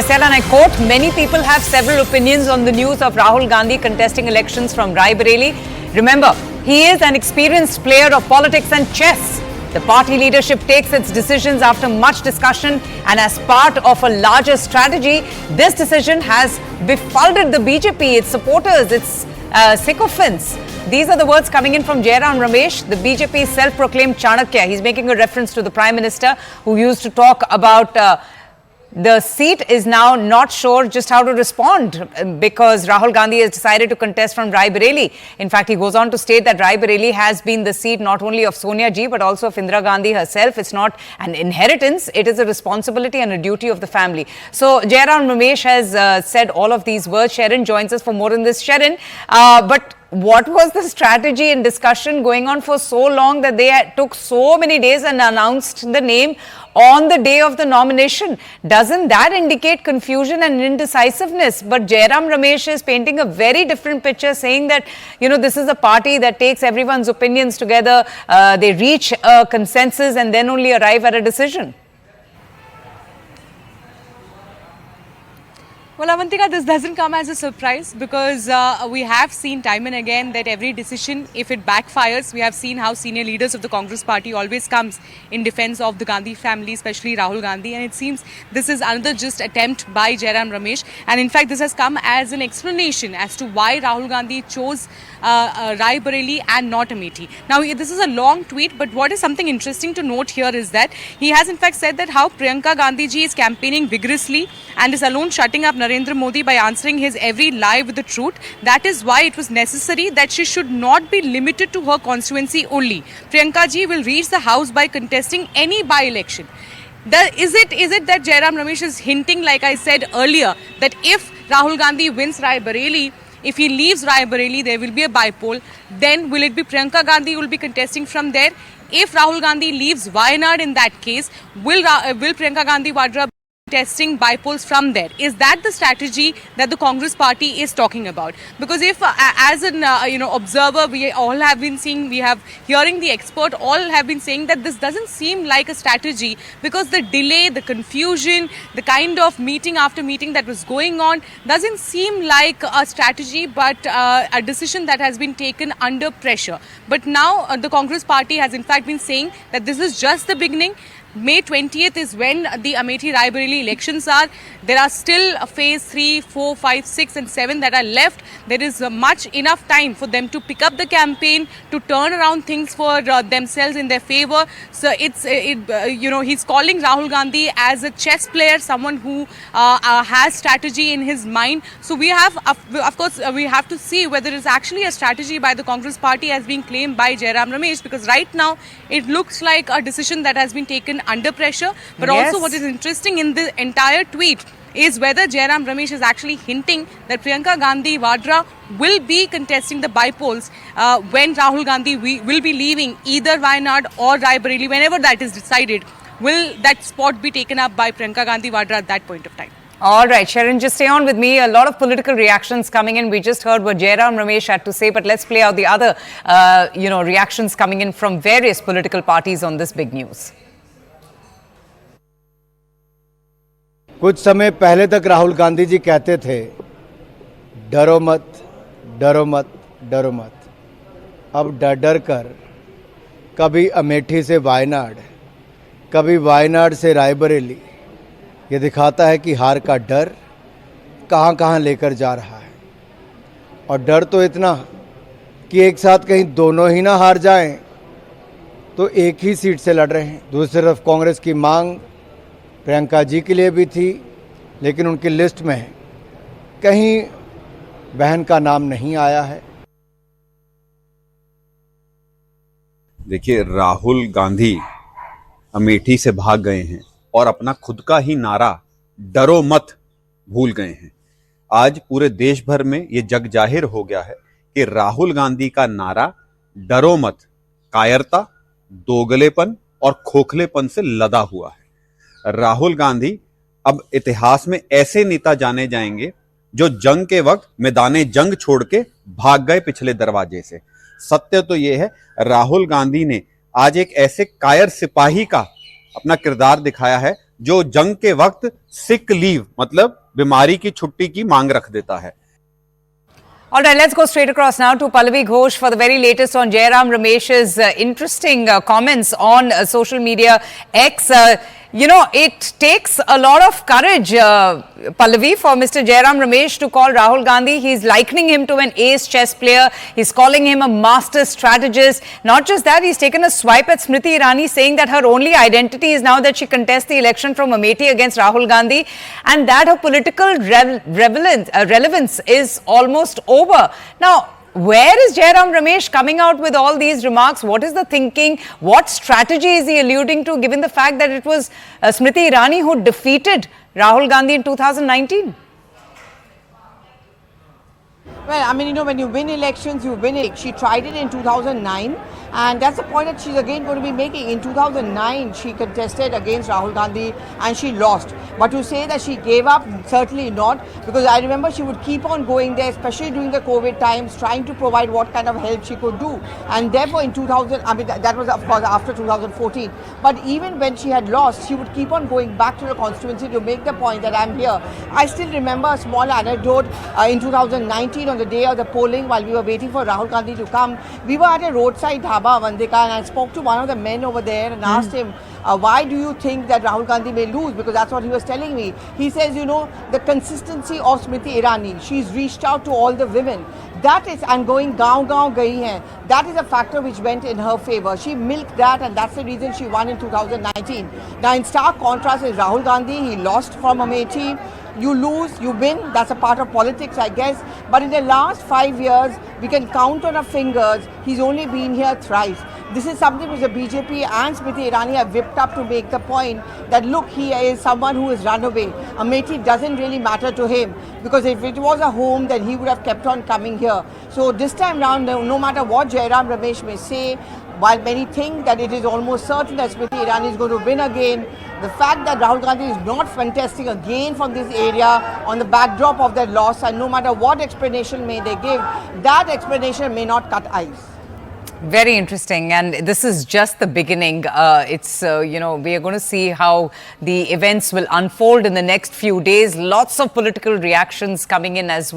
JSL, and I quote, many people have several opinions on the news of Rahul Gandhi contesting elections from Raebareli. Remember, he is an experienced player of politics and chess. The party leadership takes its decisions after much discussion and as part of a larger strategy. This decision has befuddled the BJP, its supporters, its sycophants. These are the words coming in from Jairam Ramesh, the BJP self-proclaimed Chanakya. He's making a reference to the Prime Minister who used to talk about the seat is now not sure just how to respond because Rahul Gandhi has decided to contest from Raebareli. In fact, he goes on to state that Raebareli has been the seat not only of Sonia Ji but also of Indira Gandhi herself. It's not an inheritance, it is a responsibility and a duty of the family. So Jairam Ramesh has said all of these words. Sharon joins us for more on this. Sharon, but what was the strategy and discussion going on for so long that they took so many days and announced the name on the day of the nomination? Doesn't that indicate confusion and indecisiveness? But Jairam Ramesh is painting a very different picture, saying that, you know, this is a party that takes everyone's opinions together, they reach a consensus and then only arrive at a decision. Well, Avantika, this doesn't come as a surprise because we have seen time and again that every decision, if it backfires, we have seen how senior leaders of the Congress party always comes in defense of the Gandhi family, especially Rahul Gandhi. And it seems this is another just attempt by Jairam Ramesh. And in fact, this has come as an explanation as to why Rahul Gandhi chose Raebareli and not Amethi. Now, this is a long tweet, but what is something interesting to note here is that he has in fact said that how Priyanka Gandhi ji is campaigning vigorously and is alone shutting up Narendra Modi by answering his every lie with the truth. That is why it was necessary that she should not be limited to her constituency only. Priyanka ji will reach the house by contesting any by-election. Is it that Jairam Ramesh is hinting, like I said earlier, that if Rahul Gandhi wins Raebareli, if he leaves Raebareli, there will be a bypoll. Then will it be Priyanka Gandhi who will be contesting from there? If Rahul Gandhi leaves Wayanad, in that case, will Priyanka Gandhi Vadra be testing bypolls from there? Is that the strategy that the Congress party is talking about? Because if as an observer, we all have been seeing, we have hearing the expert, all have been saying that this doesn't seem like a strategy because the delay, the confusion, the kind of meeting after meeting that was going on doesn't seem like a strategy but a decision that has been taken under pressure. But now the Congress party has in fact been saying that this is just the beginning. May 20th is when the Amethi Raebareli elections are. There are still phase 3, 4, 5, 6 and 7 that are left. There is much enough time for them to pick up the campaign, to turn around things for themselves in their favor. So he's calling Rahul Gandhi as a chess player, someone who has strategy in his mind. So we have, of course, we have to see whether it's actually a strategy by the Congress party as being claimed by Jairam Ramesh, because right now it looks like a decision that has been taken under pressure. But also what is interesting in the entire tweet is whether Jairam Ramesh is actually hinting that Priyanka Gandhi Vadra will be contesting the bypolls when Rahul Gandhi will be leaving either Wayanad or Raebareli. Whenever that is decided, will that spot be taken up by Priyanka Gandhi Vadra at that point of time? All right, Sharon, just stay on with me. A lot of political reactions coming in. We just heard what Jairam Ramesh had to say, but let's play out the other, reactions coming in from various political parties on this big news. कुछ समय पहले तक राहुल गांधी जी कहते थे, डरो मत, डरो मत, डरो मत। अब डर डर कर कभी अमेठी से वायनाड, कभी वायनाड से रायबरेली, ये दिखाता है कि हार का डर कहां कहां लेकर जा रहा है। और डर तो इतना कि एक साथ कहीं दोनों ही ना हार जाएं, तो एक ही सीट से लड़ रहे हैं। दूसरी तरफ कांग्रेस की मांग प्रियंका जी के लिए भी थी, लेकिन उनकी लिस्ट में कहीं बहन का नाम नहीं आया है। देखिए, राहुल गांधी अमेठी से भाग गए हैं और अपना खुद का ही नारा डरो मत भूल गए हैं। आज पूरे देश भर में ये जग जाहिर हो गया है कि राहुल गांधी का नारा डरो मत कायरता, दोगलेपन और खोखलेपन से लदा हुआ है। राहुल गांधी अब इतिहास में ऐसे नेता जाने जाएंगे जो जंग के वक्त मैदाने जंग छोड़ के भाग गए पिछले दरवाजे से। सत्य तो यह है, राहुल गांधी ने आज एक ऐसे कायर सिपाही का अपना किरदार दिखाया है जो जंग के वक्त सिक लीव मतलब बीमारी की छुट्टी की मांग रख देता है। All right, let's go straight across now to Pallavi Ghosh for the very latest on Jairam Ramesh's interesting comments on social media X. It takes a lot of courage, Pallavi, for Mr. Jairam Ramesh to call Rahul Gandhi. He's likening him to an ace chess player. He's calling him a master strategist. Not just that, he's taken a swipe at Smriti Irani, saying that her only identity is now that she contests the election from Amethi against Rahul Gandhi, and that her political relevance is almost over. Now, where is Jairam Ramesh coming out with all these remarks? What is the thinking? What strategy is he alluding to, given the fact that it was Smriti Irani who defeated Rahul Gandhi in 2019? Well, I mean, when you win elections, you win it. She tried it in 2009, and that's the point that she's again going to be making. In 2009, she contested against Rahul Gandhi and she lost. But to say that she gave up, certainly not, because I remember she would keep on going there, especially during the COVID times, trying to provide what kind of help she could do. And therefore, in 2000, I mean, that was of course after 2014. But even when she had lost, she would keep on going back to the constituency to make the point that I'm here. I still remember a small anecdote in 2019 on the day of the polling, while we were waiting for Rahul Gandhi to come. We were at a roadside dhaba, Vandika, and I spoke to one of the men over there and asked him, why do you think that Rahul Gandhi may lose? Because that's what he was telling me. He says, the consistency of Smriti Irani, she's reached out to all the women. That is, and going gaon gayi hai, that is a factor which went in her favor. She milked that, and that's the reason she won in 2019. Now, in stark contrast is Rahul Gandhi. He lost from Amethi. You lose, you win, that's a part of politics, I guess. But in the last 5 years, we can count on our fingers, he's only been here thrice. This is something which the BJP and Smriti Irani have whipped up to make the point that, look, he is someone who has run away. Amethi doesn't really matter to him, because if it was a home, then he would have kept on coming here. So this time round, no matter what Jairam Ramesh may say, while many think that it is almost certain that Smriti Irani is going to win again, the fact that Rahul Gandhi is not contesting again from this area on the backdrop of their loss, and no matter what explanation may they give, that explanation may not cut ice. Very interesting, and this is just the beginning. We are going to see how the events will unfold in the next few days. Lots of political reactions coming in as well.